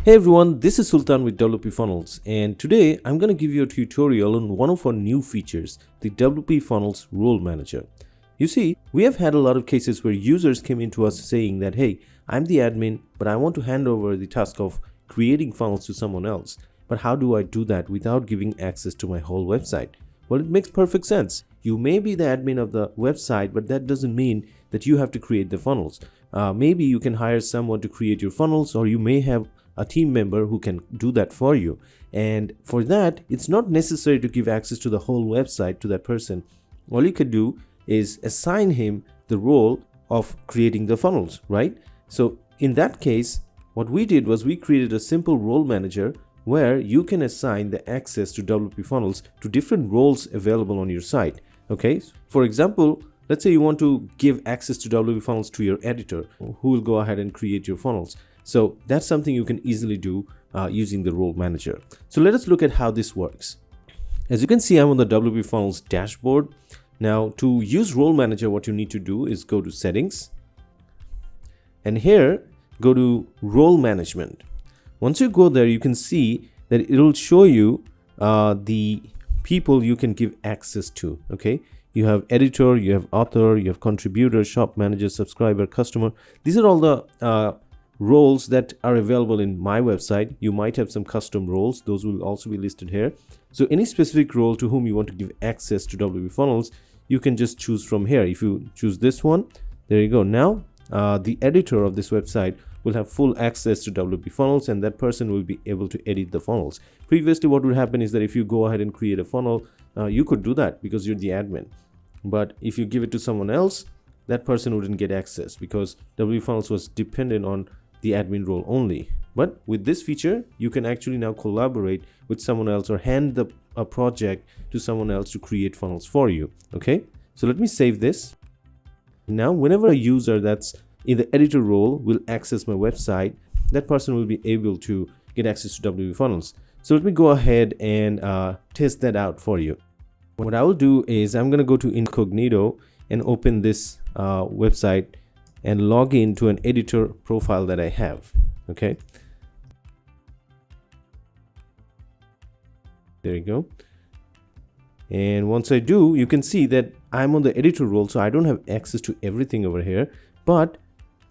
Hey everyone, this is Sultan with WPFunnels, and today I'm going to give you a tutorial on one of our new features, the WPFunnels Role Manager. You see, we have had a lot of cases where users came into us saying that, hey, I'm the admin, but I want to hand over the task of creating funnels to someone else. But how do I do that without giving access to my whole website? Well, it makes perfect sense. You may be the admin of the website, but that doesn't mean that you have to create the funnels. Maybe you can hire someone to create your funnels, or you may have a team member who can do that for you. And for that, it's not necessary to give access to the whole website to that person. All you could do is assign him the role of creating the funnels, right? So in that case, what we did was we created a simple role manager where you can assign the access to WP Funnels to different roles available on your site. Okay, for example, let's say you want to give access to WP Funnels to your editor who will go ahead and create your funnels. So that's something you can easily do using the role manager. So let us look at how this works. As you can see, I'm on the WP Funnels dashboard. Now to use role manager, what you need to do is go to settings, and here go to role management. Once you go there, you can see that it will show you the people you can give access to. Okay, you have editor, you have author, you have contributor, shop manager, subscriber, customer. These are all the roles that are available in my website. You might have some custom roles, those will also be listed here. So any specific role to whom you want to give access to WP Funnels, you can just choose from here. If you choose this one, there you go. Now the editor of this website will have full access to WP Funnels, and that person will be able to edit the funnels. Previously, what would happen is that if you go ahead and create a funnel, you could do that because you're the admin. But if you give it to someone else, that person wouldn't get access because WP Funnels was dependent on the admin role only. But with this feature, you can actually now collaborate with someone else or hand a project to someone else to create funnels for you. Okay, so let me save this. Now, whenever a user that's in the editor role will access my website, that person will be able to get access to WP Funnels. So let me go ahead and test that out for you. What I will do is I'm going to go to incognito and open this website and log in to an editor profile that I have. Okay, there you go. And once I do, you can see that I'm on the editor role, so I don't have access to everything over here, but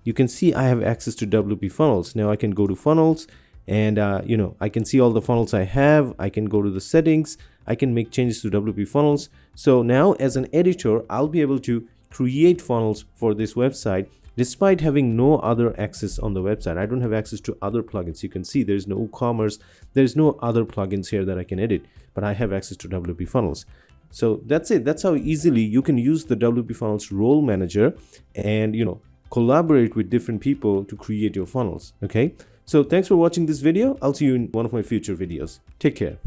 you can see I have access to WP Funnels. Now I can go to funnels and I can see all the funnels I have. I can go to the settings, I can make changes to WP Funnels. So now as an editor, I'll be able to create funnels for this website despite having no other access on the website. I don't have access to other plugins. You can see there's no WooCommerce, there's no other plugins here that I can edit, but I have access to WP Funnels. So that's it. That's how easily you can use the WP Funnels Role Manager and collaborate with different people to create your funnels. Okay, so thanks for watching this video. I'll see you in one of my future videos. Take care.